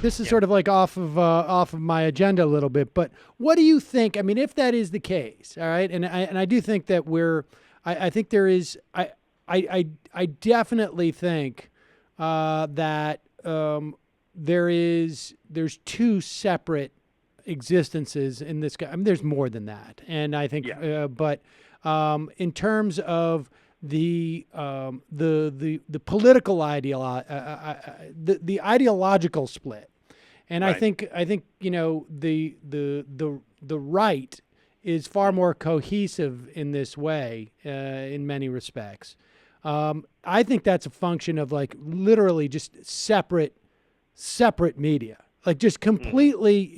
this is sort of like off of my agenda a little bit, but what do you think? I mean, if that is the case, all right, and I do think that I think there is, I definitely think that there's two separate existences in this guy. I mean, there's more than that, and I think, but in terms of the political the ideological split, and Right. I think the right is far more cohesive in this way in many respects. I think that's a function of like literally just separate media, like just completely,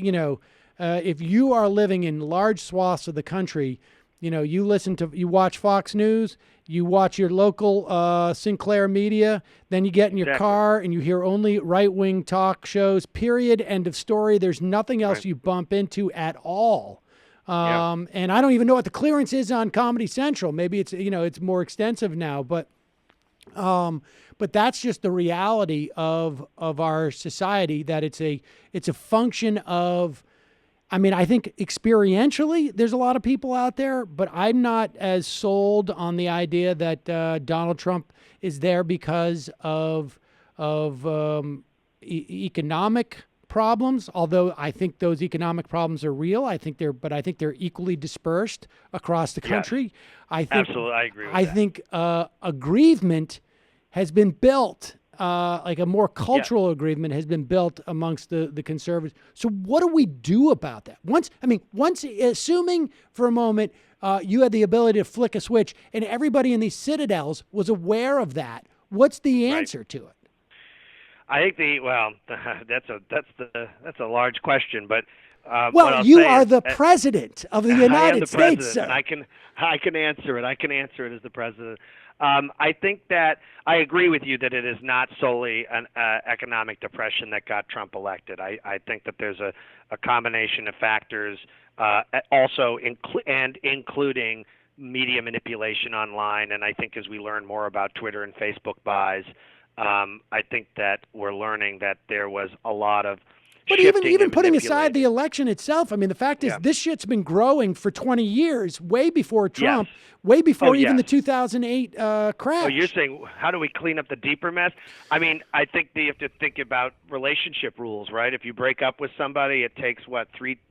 if you are living in large swaths of the country, you watch Fox News, you watch your local Sinclair media, then you get in your car and you hear only right-wing talk shows, period, end of story. There's nothing else you bump into at all. And I don't even know what the clearance is on Comedy Central. Maybe it's more extensive now, but that's just the reality of our society, that it's a function of, I mean, I think experientially there's a lot of people out there, but I'm not as sold on the idea that Donald Trump is there because of economic problems, although I think those economic problems are real. I think they're equally dispersed across the country. Yes, I think absolutely, I agree with I that. think aggrievement has been built, like a more cultural agreement has been built amongst the conservatives. So what do we do about that? Once assuming for a moment you had the ability to flick a switch and everybody in these citadels was aware of that, what's the answer to it? I think that's a large question, but what well, I'll you say are is, the president of the I am United the States, president, sir. and I can answer it. I can answer it as the president. I think that I agree with you that it is not solely an economic depression that got Trump elected. I think that there's a combination of factors, also including media manipulation online. And I think as we learn more about Twitter and Facebook buys, I think that we're learning that there was a lot of But shifting even and putting aside the manipulating. election itself, I mean, the fact is this shit's been growing for 20 years, way before Yes. Trump, way before Oh, even the yes. 2008 crash. Oh, you're saying how do we clean up the deeper mess? I mean, I think that you have to think about relationship rules, right? If you break up with somebody, it takes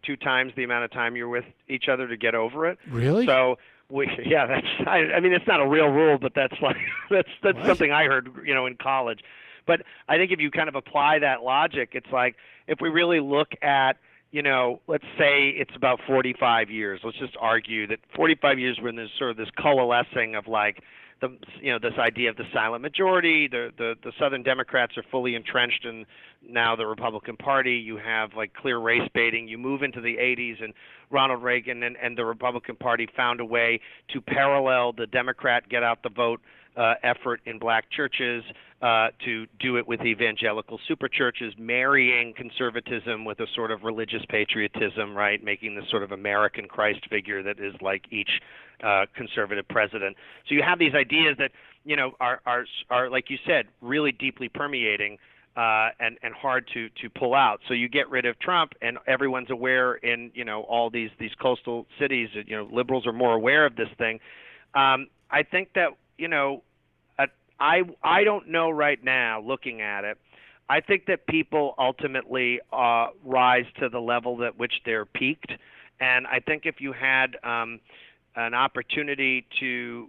two times the amount of time you're with each other to get over it. Really? So I mean, it's not a real rule, but that's like that's something I heard, in college. But I think if you kind of apply that logic, it's like if we really look at, let's say it's about 45 years. Let's just argue that 45 years when there's sort of this coalescing of like this idea of the silent majority. The Southern Democrats are fully entrenched in now the Republican Party. You have like clear race baiting. You move into the 80s, and Ronald Reagan and the Republican Party found a way to parallel the Democrat get out the vote effort in black churches, to do it with evangelical super churches, marrying conservatism with a sort of religious patriotism, right, making this sort of American Christ figure that is like each conservative president. So you have these ideas that are like you said, really deeply permeating and hard to pull out. So you get rid of Trump, and everyone's aware in all these coastal cities. Liberals are more aware of this thing. I think that I don't know right now, looking at it. I think that people ultimately rise to the level at which they're peaked, and I think if you had an opportunity to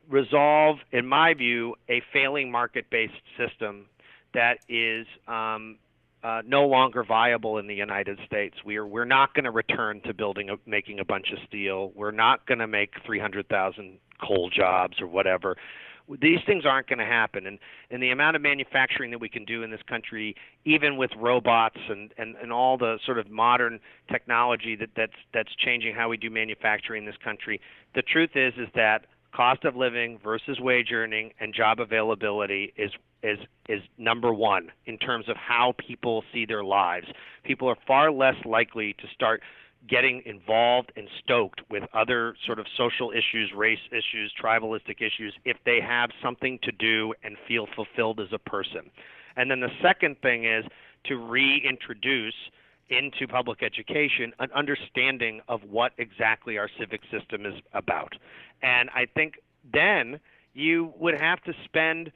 resolve, in my view, a failing market-based system that is no longer viable in the United States. We're not going to return to making a bunch of steel. We're not going to make 300,000 coal jobs or whatever. These things aren't going to happen, and the amount of manufacturing that we can do in this country, even with robots and all the sort of modern technology that's changing how we do manufacturing in this country. The truth is that cost of living versus wage earning and job availability is number one in terms of how people see their lives. People are far less likely to start getting involved and stoked with other sort of social issues, race issues, tribalistic issues, if they have something to do and feel fulfilled as a person. And then the second thing is to reintroduce into public education an understanding of what exactly our civic system is about. And I think then you would have to spend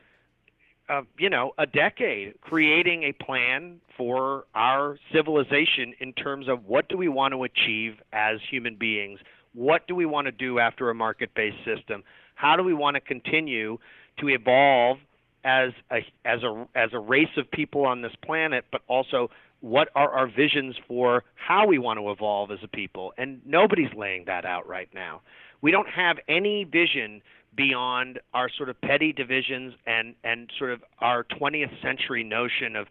a decade creating a plan for our civilization in terms of what do we want to achieve as human beings, what do we want to do after a market-based system, how do we want to continue to evolve as a race of people on this planet, but also what are our visions for how we want to evolve as a people. And nobody's laying that out right now. We don't have any vision beyond our sort of petty divisions and sort of our 20th century notion of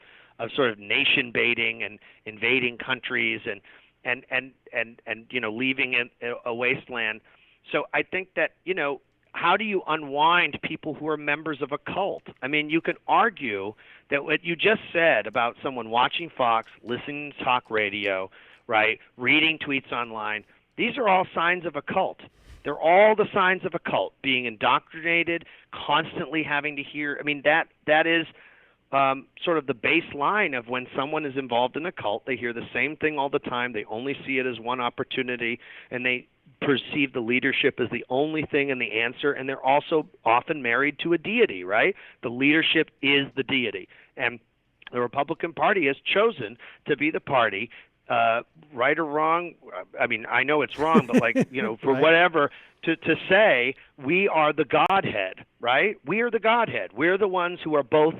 sort of nation baiting and invading countries and leaving a wasteland. So I think that, how do you unwind people who are members of a cult? I mean, you could argue that what you just said about someone watching Fox, listening to talk radio, right, reading tweets online, these are all signs of a cult. They're all the signs of a cult, being indoctrinated, constantly having to hear. I mean, that is sort of the baseline of when someone is involved in a cult. They hear the same thing all the time. They only see it as one opportunity, and they perceive the leadership as the only thing and the answer, and they're also often married to a deity, right? The leadership is the deity. And the Republican Party has chosen to be the party, right or wrong. I mean, I know it's wrong, but for right. whatever, to say we are the Godhead, right? We are the Godhead. We're the ones who are both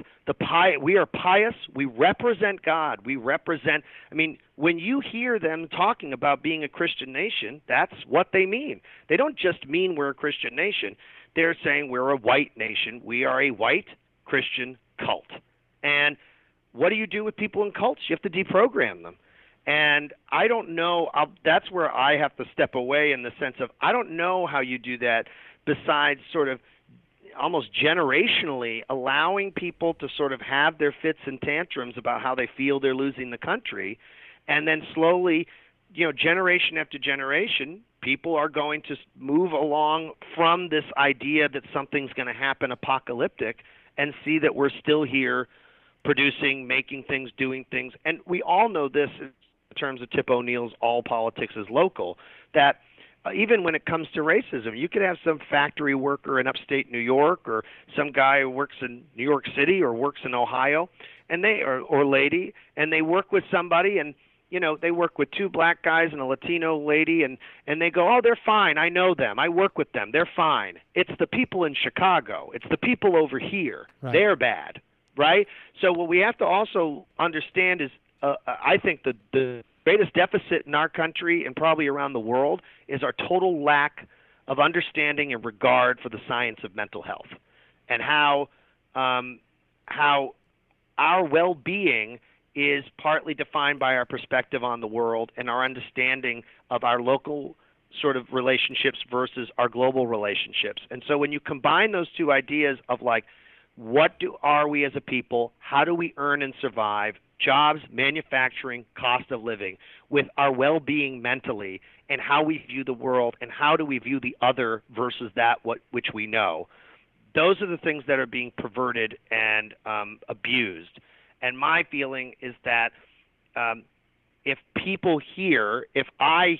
we are pious. We represent God. We represent, I mean, when you hear them talking about being a Christian nation, that's what they mean. They don't just mean we're a Christian nation. They're saying we're a white nation. We are a white Christian cult. And what do you do with people in cults? You have to deprogram them. And I don't know, that's where I have to step away in the sense of I don't know how you do that besides sort of almost generationally allowing people to sort of have their fits and tantrums about how they feel they're losing the country. And then slowly, generation after generation, people are going to move along from this idea that something's going to happen apocalyptic and see that we're still here producing, making things, doing things. And we all know this in terms of Tip O'Neill's All Politics is Local, that even when it comes to racism, you could have some factory worker in upstate New York or some guy who works in New York City or works in Ohio, and or lady, and they work with somebody and they work with two black guys and a Latino lady, and they go, oh, they're fine. I know them. I work with them. They're fine. It's the people in Chicago. It's the people over here. Right. They're bad, right? So what we have to also understand is I think the greatest deficit in our country and probably around the world is our total lack of understanding and regard for the science of mental health and how our well-being is partly defined by our perspective on the world and our understanding of our local sort of relationships versus our global relationships. And so when you combine those two ideas of are we as a people, how do we earn and survive, jobs, manufacturing, cost of living, with our well-being mentally and how we view the world and how do we view the other versus that which we know, those are the things that are being perverted and abused. And my feeling is that if I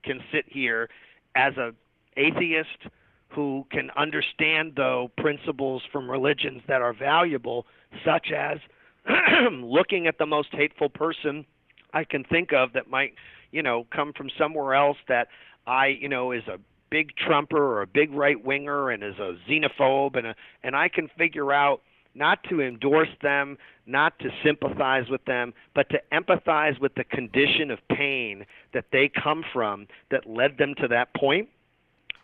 can sit here as an atheist who can understand, though, principles from religions that are valuable, such as looking at the most hateful person I can think of that might, come from somewhere else that is a big Trumper or a big right-winger and is a xenophobe, and I can figure out not to endorse them, not to sympathize with them, but to empathize with the condition of pain that they come from that led them to that point,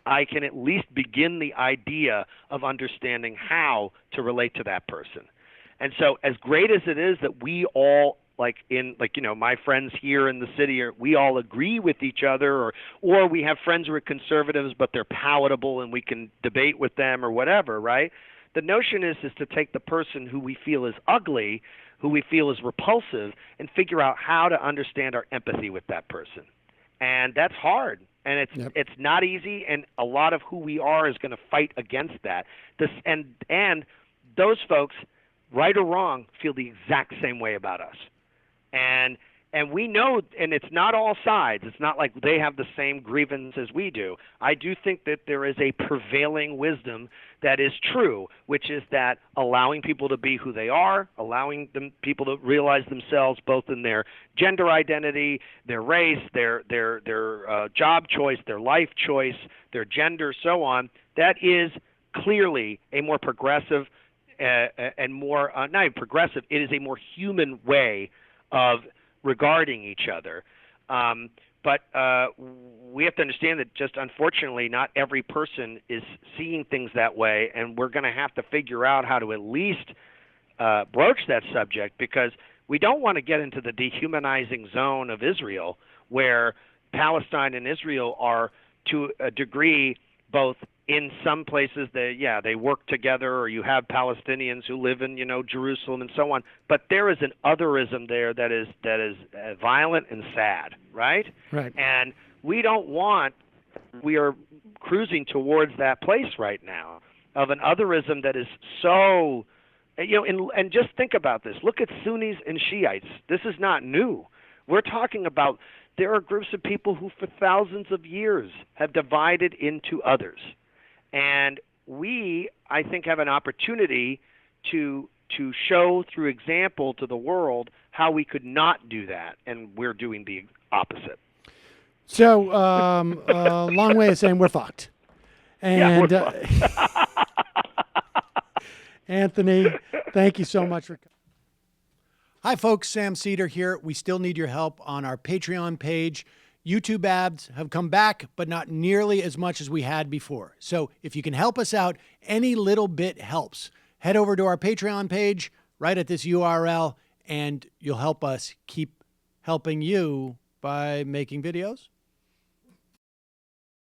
I can at least begin the idea of understanding how to relate to that person. And so as great as it is that we all, my friends here in the city, we all agree with each other, or we have friends who are conservatives, but they're palatable and we can debate with them or whatever, right? The notion is to take the person who we feel is ugly, who we feel is repulsive, and figure out how to understand our empathy with that person. And that's hard. And it's not easy, and a lot of who we are is going to fight against that. And those folks right or wrong, feel the exact same way about us. And we know, and it's not all sides. It's not like they have the same grievance as we do. I do think that there is a prevailing wisdom that is true, which is that allowing people to be who they are, allowing people to realize themselves both in their gender identity, their race, their job choice, their life choice, their gender, so on, that is clearly a more progressive and more, not even progressive, it is a more human way of regarding each other. But we have to understand that just unfortunately not every person is seeing things that way, and we're going to have to figure out how to at least broach that subject, because we don't want to get into the dehumanizing zone of Israel, where Palestine and Israel are to a degree both in some places they work together, or you have Palestinians who live in Jerusalem and so on, but there is an otherism there that is violent and sad, right? Right. And we are cruising towards that place right now of an otherism that is so, and just think about this. Look at Sunnis and Shiites. This is not new. We're talking about there are groups of people who for thousands of years have divided into others. And we, I think, have an opportunity to show through example to the world how we could not do that, and we're doing the opposite. So, long way of saying we're fucked. And yeah, we're fucked. Anthony, thank you so much for coming. Hi, folks. Sam Seder here. We still need your help on our Patreon page. YouTube ads have come back, but not nearly as much as we had before. So if you can help us out, any little bit helps. Head over to our Patreon page right at this URL, and you'll help us keep helping you by making videos